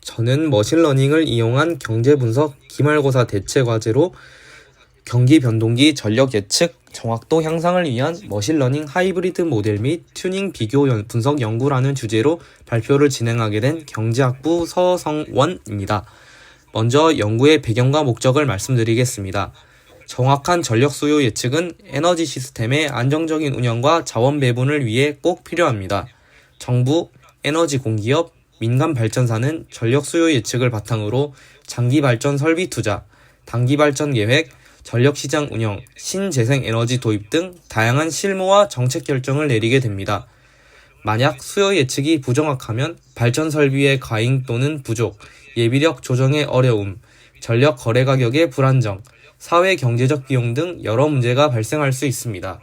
저는 머신러닝을 이용한 경제분석 기말고사 대체 과제로 경기 변동기 전력 예측 정확도 향상을 위한 머신러닝 하이브리드 모델 및 튜닝 비교 분석 연구라는 주제로 발표를 진행하게 된 경제학부 서성원입니다. 먼저 연구의 배경과 목적을 말씀드리겠습니다. 정확한 전력 수요 예측은 에너지 시스템의 안정적인 운영과 자원 배분을 위해 꼭 필요합니다. 정부, 에너지 공기업, 민간 발전사는 전력 수요 예측을 바탕으로 장기 발전 설비 투자, 단기 발전 계획, 전력시장 운영, 신재생 에너지 도입 등 다양한 실무와 정책 결정을 내리게 됩니다. 만약 수요 예측이 부정확하면 발전 설비의 과잉 또는 부족, 예비력 조정의 어려움, 전력 거래 가격의 불안정, 사회 경제적 비용 등 여러 문제가 발생할 수 있습니다.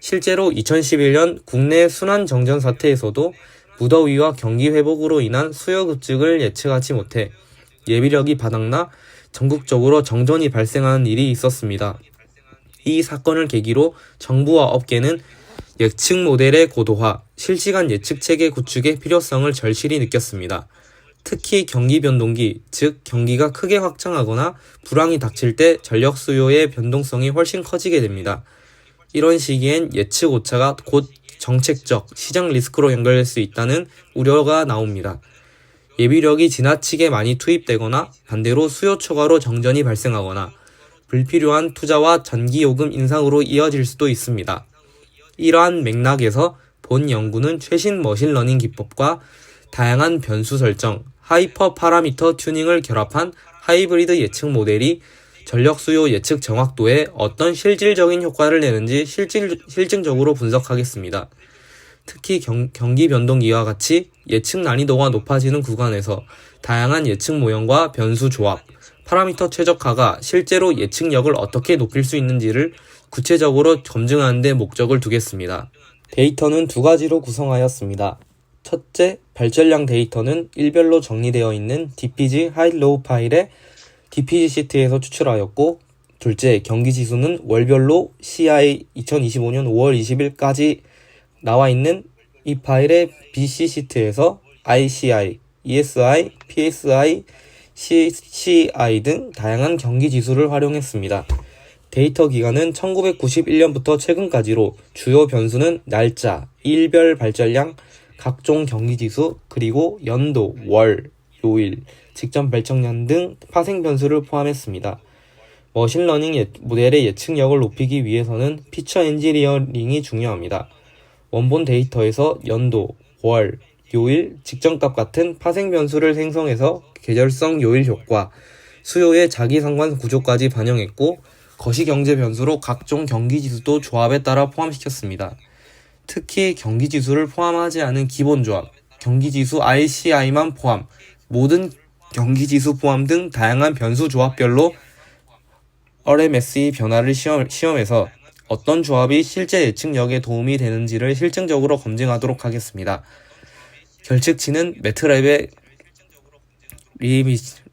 실제로 2011년 국내 순환 정전 사태에서도 무더위와 경기 회복으로 인한 수요 급증을 예측하지 못해 예비력이 바닥나 전국적으로 정전이 발생하는 일이 있었습니다. 이 사건을 계기로 정부와 업계는 예측 모델의 고도화, 실시간 예측 체계 구축의 필요성을 절실히 느꼈습니다. 특히 경기 변동기, 즉 경기가 크게 확장하거나 불황이 닥칠 때 전력 수요의 변동성이 훨씬 커지게 됩니다. 이런 시기엔 예측 오차가 곧 정책적, 시장 리스크로 연결될 수 있다는 우려가 나옵니다. 예비력이 지나치게 많이 투입되거나 반대로 수요 초과로 정전이 발생하거나 불필요한 투자와 전기요금 인상으로 이어질 수도 있습니다. 이러한 맥락에서 본 연구는 최신 머신러닝 기법과 다양한 변수 설정, 하이퍼 파라미터 튜닝을 결합한 하이브리드 예측 모델이 전력 수요 예측 정확도에 어떤 실질적인 효과를 내는지 실증적으로 분석하겠습니다. 특히 경기 변동기와 같이 예측 난이도가 높아지는 구간에서 다양한 예측 모형과 변수 조합, 파라미터 최적화가 실제로 예측력을 어떻게 높일 수 있는지를 구체적으로 검증하는 데 목적을 두겠습니다. 데이터는 두 가지로 구성하였습니다. 첫째, 발전량 데이터는 일별로 정리되어 있는 DPG 하이-로우 파일의 DPG 시트에서 추출하였고, 둘째, 경기지수는 월별로 CI 2025년 5월 20일까지 나와 있는 이 파일의 BC 시트에서 ICI, ESI, PSI, CCI 등 다양한 경기지수를 활용했습니다. 데이터 기간은 1991년부터 최근까지로 주요 변수는 날짜, 일별 발전량, 각종 경기지수, 그리고 연도, 월, 요일, 직전 발전량 등 파생 변수를 포함했습니다. 머신러닝 모델의 예측력을 높이기 위해서는 피처 엔지니어링이 중요합니다. 원본 데이터에서 연도, 월, 요일, 직전값 같은 파생 변수를 생성해서 계절성 요일 효과, 수요의 자기상관 구조까지 반영했고 거시경제 변수로 각종 경기지수도 조합에 따라 포함시켰습니다. 특히 경기지수를 포함하지 않은 기본조합, 경기지수 ICI만 포함, 모든 경기지수 포함 등 다양한 변수 조합별로 RMSE 변화를 시험해서 어떤 조합이 실제 예측력에 도움이 되는지를 실증적으로 검증하도록 하겠습니다. 결측치는 매트랩의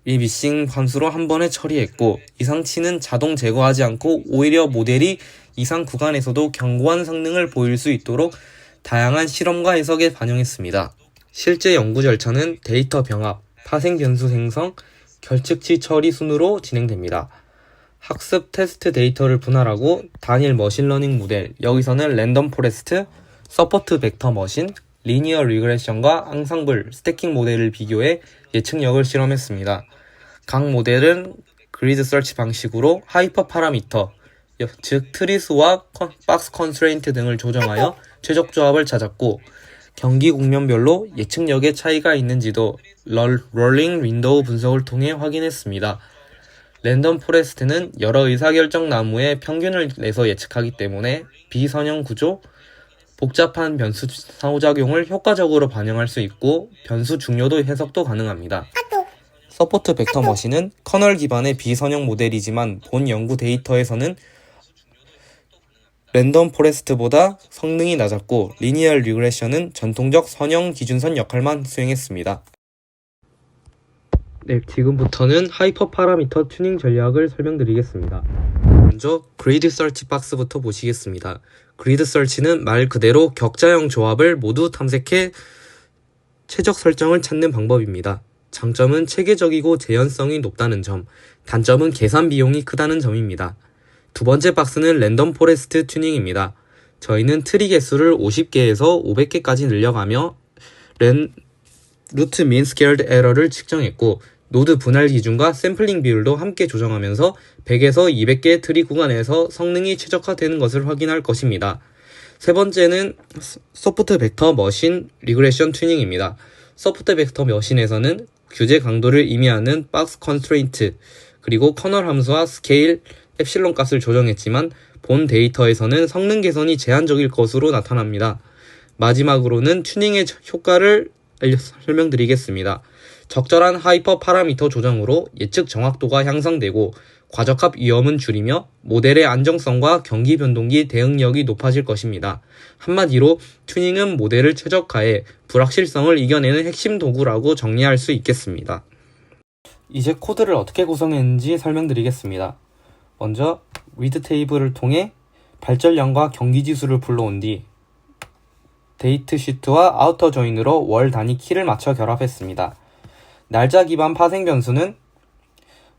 리미싱 함수로 한 번에 처리했고, 이상치는 자동 제거하지 않고 오히려 모델이 이상 구간에서도 견고한 성능을 보일 수 있도록 다양한 실험과 해석에 반영했습니다. 실제 연구 절차는 데이터 병합, 파생 변수 생성, 결측치 처리 순으로 진행됩니다. 학습 테스트 데이터를 분할하고 단일 머신러닝 모델, 여기서는 랜덤 포레스트, 서포트 벡터 머신, 리니어 리그레션과 앙상블, 스태킹 모델을 비교해 예측력을 실험했습니다. 각 모델은 그리드 서치 방식으로 하이퍼 파라미터, 즉 트리스와 박스 컨스트레인트 등을 조정하여 최적 조합을 찾았고, 경기 국면별로 예측력의 차이가 있는지도 롤링 윈도우 분석을 통해 확인했습니다. 랜덤 포레스트는 여러 의사결정 나무의 평균을 내서 예측하기 때문에 비선형 구조, 복잡한 변수 상호작용을 효과적으로 반영할 수 있고 변수 중요도 해석도 가능합니다. 서포트 벡터 머신은 커널 기반의 비선형 모델이지만 본 연구 데이터에서는 랜덤 포레스트보다 성능이 낮았고 리니어 리그레션은 전통적 선형 기준선 역할만 수행했습니다. 네, 지금부터는 하이퍼 파라미터 튜닝 전략을 설명드리겠습니다. 먼저 그리드 서치 박스부터 보시겠습니다. 그리드 서치는 말 그대로 격자형 조합을 모두 탐색해 최적 설정을 찾는 방법입니다. 장점은 체계적이고 재현성이 높다는 점, 단점은 계산 비용이 크다는 점입니다. 두 번째 박스는 랜덤 포레스트 튜닝입니다. 저희는 트리 개수를 50개에서 500개까지 늘려가며 루트 민 스퀘어드 에러를 측정했고, 노드 분할 기준과 샘플링 비율도 함께 조정하면서 100에서 200개의 트리 구간에서 성능이 최적화되는 것을 확인할 것입니다. 세 번째는 소프트 벡터 머신 리그레션 튜닝입니다. 소프트 벡터 머신에서는 규제 강도를 의미하는 박스 컨스트레인트, 그리고 커널 함수와 스케일 엡실론 값을 조정했지만 본 데이터에서는 성능 개선이 제한적일 것으로 나타납니다. 마지막으로는 튜닝의 효과를 설명드리겠습니다. 적절한 하이퍼 파라미터 조정으로 예측 정확도가 향상되고 과적합 위험은 줄이며 모델의 안정성과 경기 변동기 대응력이 높아질 것입니다. 한마디로 튜닝은 모델을 최적화해 불확실성을 이겨내는 핵심 도구라고 정리할 수 있겠습니다. 이제 코드를 어떻게 구성했는지 설명드리겠습니다. 먼저 리드 테이블을 통해 발전량과 경기지수를 불러온 뒤 데이트 시트와 아우터 조인으로 월 단위 키를 맞춰 결합했습니다. 날짜 기반 파생 변수는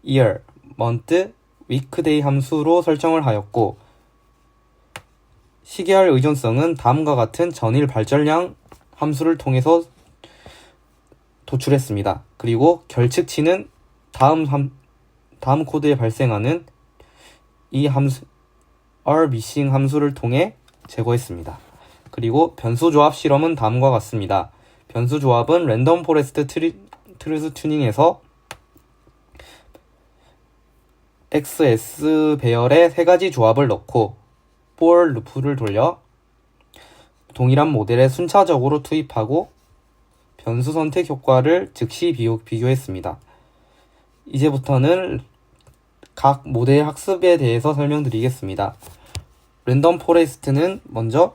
year, month, weekday 함수로 설정을 하였고, 시계열 의존성은 다음과 같은 전일 발전량 함수를 통해서 도출했습니다. 그리고 결측치는 다음 코드에 발생하는 이 함수 rmissing 함수를 통해 제거했습니다. 그리고 변수 조합 실험은 다음과 같습니다. 변수 조합은 랜덤 포레스트 트루스 튜닝에서 XS 배열의 세 가지 조합을 넣고 for 루프를 돌려 동일한 모델에 순차적으로 투입하고 변수 선택 효과를 즉시 비교했습니다. 이제부터는 각 모델 학습에 대해서 설명드리겠습니다. 랜덤 포레스트는 먼저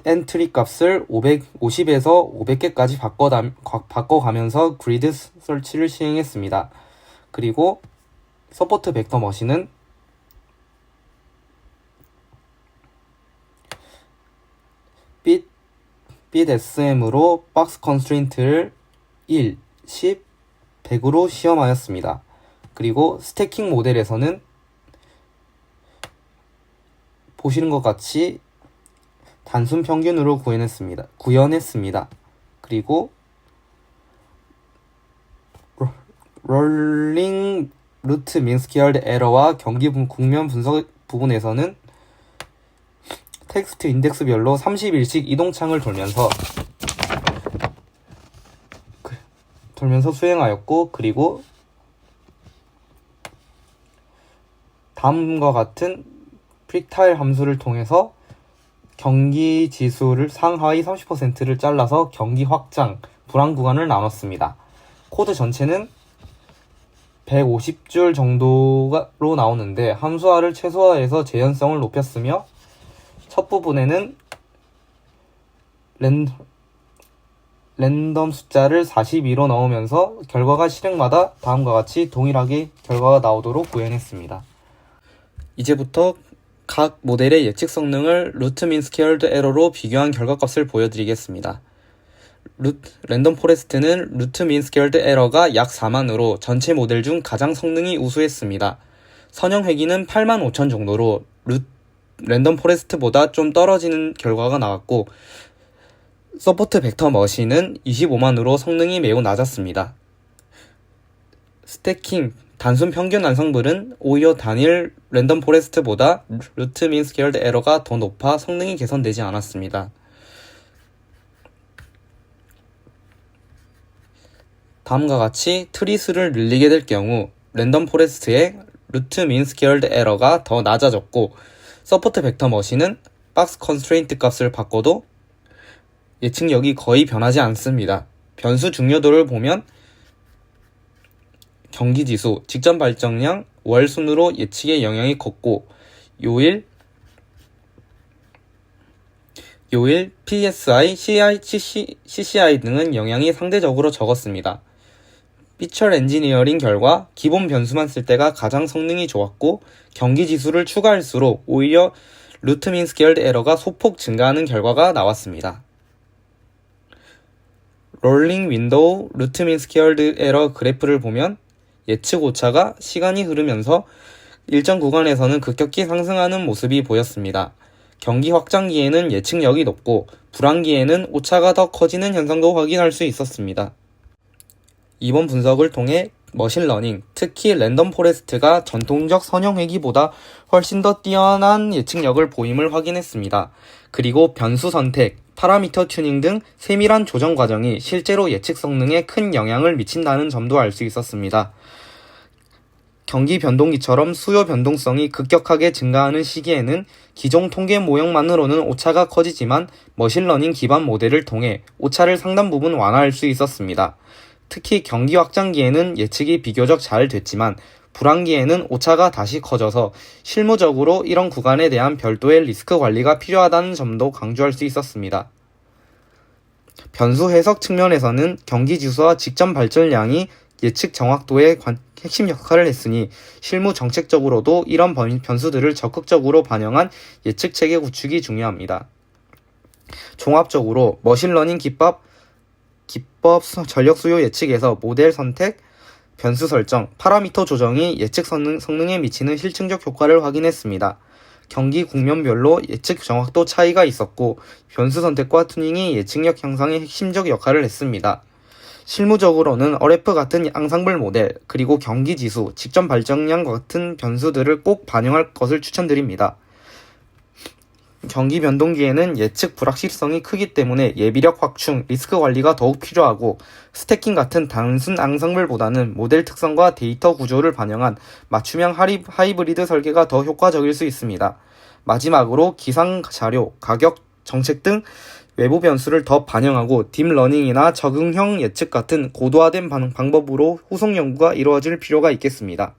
엔트리 값을 550에서 500개까지 바꿔가면서 그리드 설치를 시행했습니다. 그리고 서포트 벡터 머신은 빛 SM으로 박스 컨스트레인트를 1, 10, 100으로 시험하였습니다. 그리고 스태킹 모델에서는 보시는 것 같이 단순 평균으로 구현했습니다. 그리고 롤링 루트 민 스퀘어드 에러와 경기 국면 분석 부분에서는 텍스트 인덱스별로 30일씩 이동창을 돌면서 수행하였고, 그리고 다음과 같은 프릭타일 함수를 통해서 경기 지수를 상하위 30%를 잘라서 경기 확장, 불안 구간을 나눴습니다. 코드 전체는 150줄 정도로 나오는데 함수화를 최소화해서 재현성을 높였으며, 첫 부분에는 랜덤 숫자를 42로 넣으면서 결과가 실행마다 다음과 같이 동일하게 결과가 나오도록 구현했습니다. 이제부터 각 모델의 예측 성능을 루트 민 스퀘어드 에러로 비교한 결과값을 보여드리겠습니다. 랜덤 포레스트는 루트 민 스퀘어드 에러가 약 4만으로 전체 모델 중 가장 성능이 우수했습니다. 선형 회기는 8만 5천 정도로 랜덤 포레스트보다 좀 떨어지는 결과가 나왔고, 서포트 벡터 머신은 25만으로 성능이 매우 낮았습니다. 스태킹, 단순 평균 완성불은 오히려 단일 랜덤 포레스트보다 루트 민 스퀘어드 에러가 더 높아 성능이 개선되지 않았습니다. 다음과 같이 트리 수를 늘리게 될 경우 랜덤 포레스트의 루트 민 스퀘어드 에러가 더 낮아졌고, 서포트 벡터 머신은 박스 컨스트레인트 값을 바꿔도 예측력이 거의 변하지 않습니다. 변수 중요도를 보면 경기지수, 직전 발전량, 월 순으로 예측에 영향이 컸고, 요일, PSI, CCI 등은 영향이 상대적으로 적었습니다. 피처 엔지니어링 결과 기본 변수만 쓸 때가 가장 성능이 좋았고, 경기지수를 추가할수록 오히려 루트 민 스퀘어드 에러가 소폭 증가하는 결과가 나왔습니다. 롤링 윈도우 루트 민 스퀘어드 에러 그래프를 보면 예측 오차가 시간이 흐르면서 일정 구간에서는 급격히 상승하는 모습이 보였습니다. 경기 확장기에는 예측력이 높고 불황기에는 오차가 더 커지는 현상도 확인할 수 있었습니다. 이번 분석을 통해 머신러닝, 특히 랜덤 포레스트가 전통적 선형회귀보다 훨씬 더 뛰어난 예측력을 보임을 확인했습니다. 그리고 변수 선택, 파라미터 튜닝 등 세밀한 조정 과정이 실제로 예측 성능에 큰 영향을 미친다는 점도 알 수 있었습니다. 경기 변동기처럼 수요 변동성이 급격하게 증가하는 시기에는 기존 통계 모형만으로는 오차가 커지지만 머신러닝 기반 모델을 통해 오차를 상당 부분 완화할 수 있었습니다. 특히 경기 확장기에는 예측이 비교적 잘 됐지만 불황기에는 오차가 다시 커져서 실무적으로 이런 구간에 대한 별도의 리스크 관리가 필요하다는 점도 강조할 수 있었습니다. 변수 해석 측면에서는 경기 지수와 직전 발전량이 예측 정확도에 핵심 역할을 했으니 실무 정책적으로도 이런 변수들을 적극적으로 반영한 예측 체계 구축이 중요합니다. 종합적으로 머신러닝 기법 전력 수요 예측에서 모델 선택, 변수 설정, 파라미터 조정이 예측 성능에 미치는 실증적 효과를 확인했습니다. 경기 국면별로 예측 정확도 차이가 있었고 변수 선택과 튜닝이 예측력 향상에 핵심적 역할을 했습니다. 실무적으로는 RF 같은 앙상블 모델, 그리고 경기지수, 직전 발전량 같은 변수들을 꼭 반영할 것을 추천드립니다. 경기 변동기에는 예측 불확실성이 크기 때문에 예비력 확충, 리스크 관리가 더욱 필요하고 스태킹 같은 단순 앙상블보다는 모델 특성과 데이터 구조를 반영한 맞춤형 하이브리드 설계가 더 효과적일 수 있습니다. 마지막으로 기상 자료, 가격, 정책 등 외부 변수를 더 반영하고 딥러닝이나 적응형 예측 같은 고도화된 방법으로 후속 연구가 이루어질 필요가 있겠습니다.